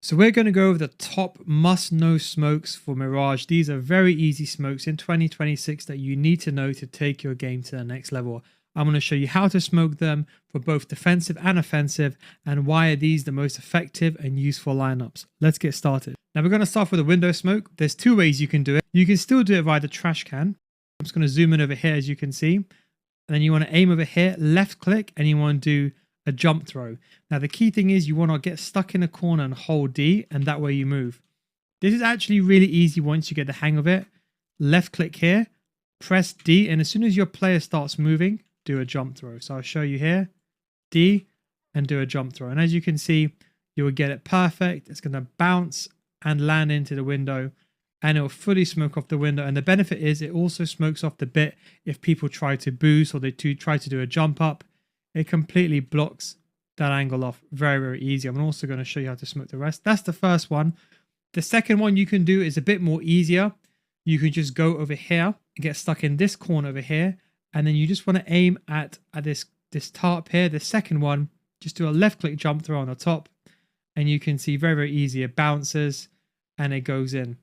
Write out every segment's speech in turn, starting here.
So we're going to go over the top must-know smokes for Mirage. These are very easy smokes in 2026 that you need to know to take your game to the next level. I'm going to show you how to smoke them for both defensive and offensive, and why are these the most effective and useful lineups. Let's get started. Now we're going to start with a window smoke. There's two ways you can do it. You can still do it via the trash can. I'm just going to zoom in over here, as you can see. And then you want to aim over here, left click, and you want to do a jump throw. Now the key thing is you want to get stuck in a corner and hold D, and that way you move. This is actually really easy once you get the hang of it. Left click here, press D, and as soon as your player starts moving, do a jump throw. So I'll show you here, D, and do a jump throw. And as you can see, you will get it perfect. It's going to bounce and land into the window, and it will fully smoke off the window. And the benefit is it also smokes off the bit if people try to boost or they try to do a jump up. It completely blocks that angle off. Very, very easy. I'm also going to show you how to smoke the rest. That's the first one. The second one you can do is a bit more easier. You can just go over here and get stuck in this corner over here. And then you just want to aim at this tarp here. The second one, just do a left click jump throw on the top. And you can see very, very easy. It bounces and it goes in.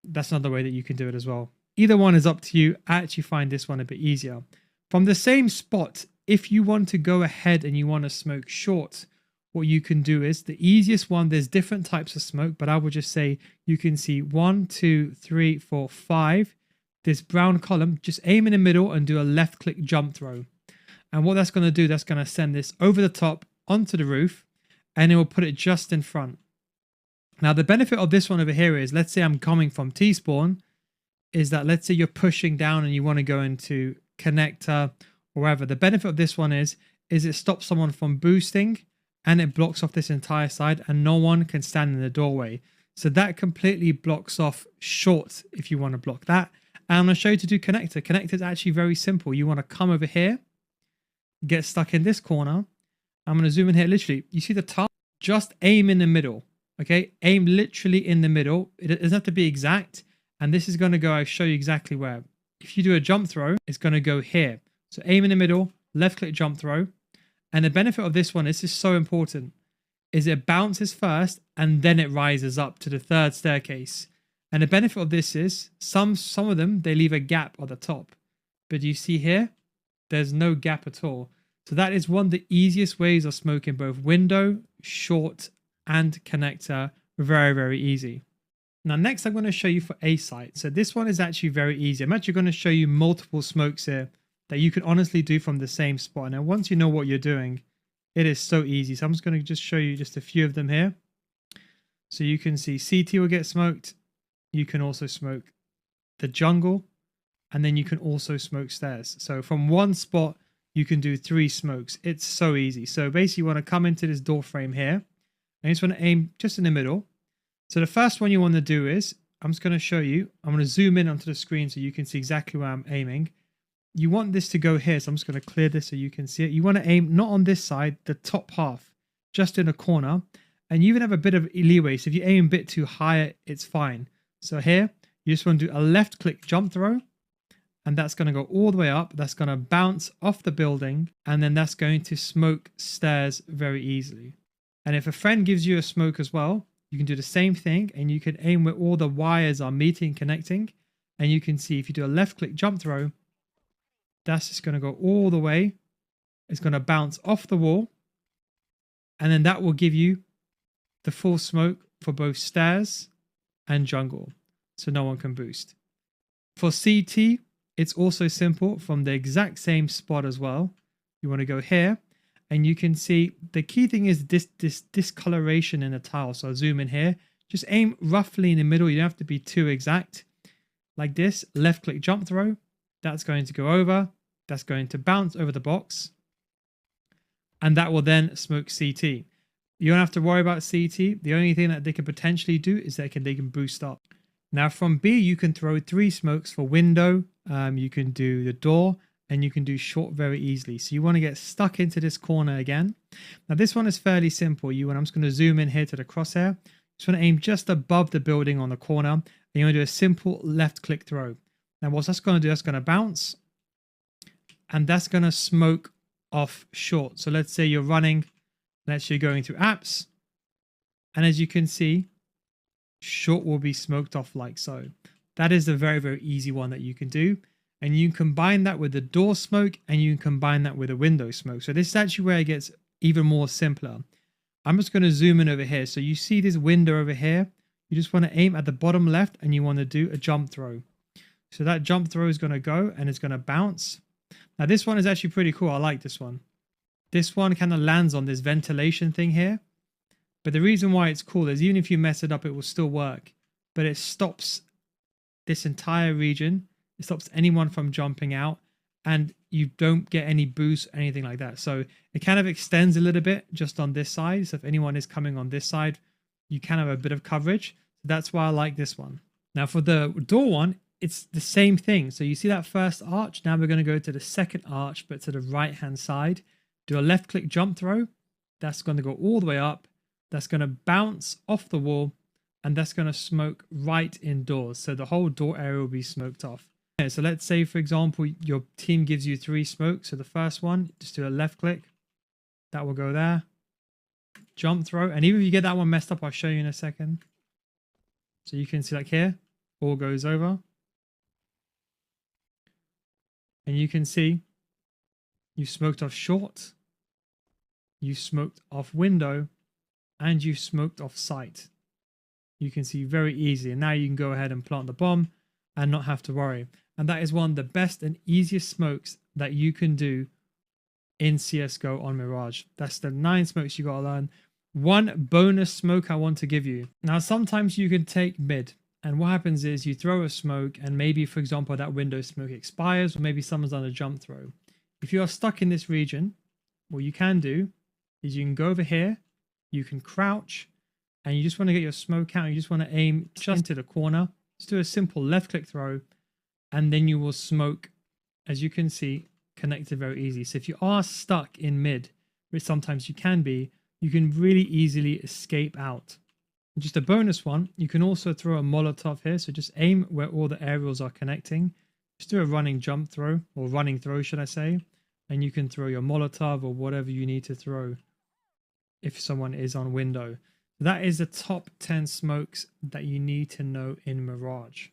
That's another way that you can do it as well. Either one is up to you. I actually find this one a bit easier. From the same spot, if you want to go ahead and you want to smoke short, what you can do is the easiest one. There's different types of smoke, but I would just say you can see 1, 2, 3, 4, 5. This brown column, just aim in the middle and do a left click jump throw. And what that's going to do, that's going to send this over the top onto the roof, and it will put it just in front. Now the benefit of this one over here is, let's say I'm coming from T-spawn, is that let's say you're pushing down and you want to go into connector or wherever. The benefit of this one is it stops someone from boosting, and it blocks off this entire side, and no one can stand in the doorway. So that completely blocks off short if you want to block that. And I'm going to show you to do connector. Connector is actually very simple. You want to come over here, get stuck in this corner. I'm going to zoom in here. Literally, you see the top? Just aim in the middle. Okay, aim literally in the middle. It doesn't have to be exact. And this is going to go, I'll show you exactly where. If you do a jump throw, it's going to go here. So aim in the middle, left click jump throw. And the benefit of this one, this is so important, is it bounces first and then it rises up to the third staircase. And the benefit of this is some of them, they leave a gap at the top. But you see here, there's no gap at all. So that is one of the easiest ways of smoking both window, short, and connector. Very, very easy. Now, next I'm going to show you for A site. So this one is actually very easy. I'm actually going to show you multiple smokes here that you can honestly do from the same spot. Now, once you know what you're doing, it is so easy. So I'm just going to just show you just a few of them here. So you can see CT will get smoked. You can also smoke the jungle, and then you can also smoke stairs. So from one spot, you can do 3 smokes. It's so easy. So basically you want to come into this door frame here, and you just want to aim just in the middle. So the first one you want to do is, I'm just going to show you, I'm going to zoom in onto the screen so you can see exactly where I'm aiming. You want this to go here, so I'm just going to clear this so you can see it. You want to aim not on this side, the top half, just in a corner. And you even have a bit of leeway, so if you aim a bit too high, it's fine. So here, you just want to do a left click jump throw, and that's going to go all the way up. That's going to bounce off the building, and then that's going to smoke stairs very easily. And if a friend gives you a smoke as well, you can do the same thing, and you can aim where all the wires are meeting, connecting. And you can see if you do a left click jump throw, that's just going to go all the way. It's going to bounce off the wall, and then that will give you the full smoke for both stairs and jungle, so no one can boost. For CT, it's also simple from the exact same spot as well. You want to go here, and you can see the key thing is this discoloration in the tile. So I'll zoom in here. Just aim roughly in the middle. You don't have to be too exact. Like this, left click jump throw. That's going to go over. That's going to bounce over the box. And that will then smoke CT. You don't have to worry about CT. The only thing that they can potentially do is they can boost up. Now from B, you can throw 3 smokes for window. You can do the door, and you can do short very easily. So you want to get stuck into this corner again. Now this one is fairly simple. I'm just going to zoom in here to the crosshair. Just want to aim just above the building on the corner, and you want to do a simple left click throw. Now what's that's going to do? That's going to bounce, and that's going to smoke off short. So let's say you're running, let's say you're going through apps, And as you can see, short will be smoked off like so. That is a very, very easy one that you can do. And you can combine that with the door smoke, and you can combine that with a window smoke. So this is actually where it gets even more simpler. I'm just going to zoom in over here. So you see this window over here. You just want to aim at the bottom left and you want to do a jump throw. So that jump throw is going to go and it's going to bounce. Now this one is actually pretty cool. I like this one. This one kind of lands on this ventilation thing here. But the reason why it's cool is even if you mess it up, it will still work. But it stops this entire region. It stops anyone from jumping out, and you don't get any boost, anything like that. So it kind of extends a little bit just on this side. So if anyone is coming on this side, you can have a bit of coverage. That's why I like this one. Now for the door one, it's the same thing. So you see that first arch. Now we're going to go to the second arch, but to the right hand side. Do a left click jump throw. That's going to go all the way up. That's going to bounce off the wall, and that's going to smoke right indoors. So the whole door area will be smoked off. Okay, so let's say, for example, your team gives you 3 smokes. So the first one, just do a left click. That will go there. Jump throw. And even if you get that one messed up, I'll show you in a second. So you can see like here, all goes over. And you can see you smoked off short, you smoked off window, and you smoked off sight. You can see very easy. And now you can go ahead and plant the bomb and not have to worry. And that is one of the best and easiest smokes that you can do in CSGO on Mirage. That's the 9 smokes you got to learn. One bonus smoke I want to give you. Now, sometimes you can take mid. And what happens is you throw a smoke and maybe, for example, that window smoke expires, or maybe someone's on a jump throw. If you are stuck in this region, what you can do is you can go over here, you can crouch, and you just want to get your smoke out. You just want to aim just into the corner. Just do a simple left click throw, and then you will smoke, as you can see, connected very easy. So if you are stuck in mid, which sometimes you can be, you can really easily escape out. Just a bonus one, you can also throw a Molotov here. So just aim where all the aerials are connecting. Just do a running jump throw, or running throw, should I say. And you can throw your Molotov or whatever you need to throw if someone is on window. That is the top 10 smokes that you need to know in Mirage.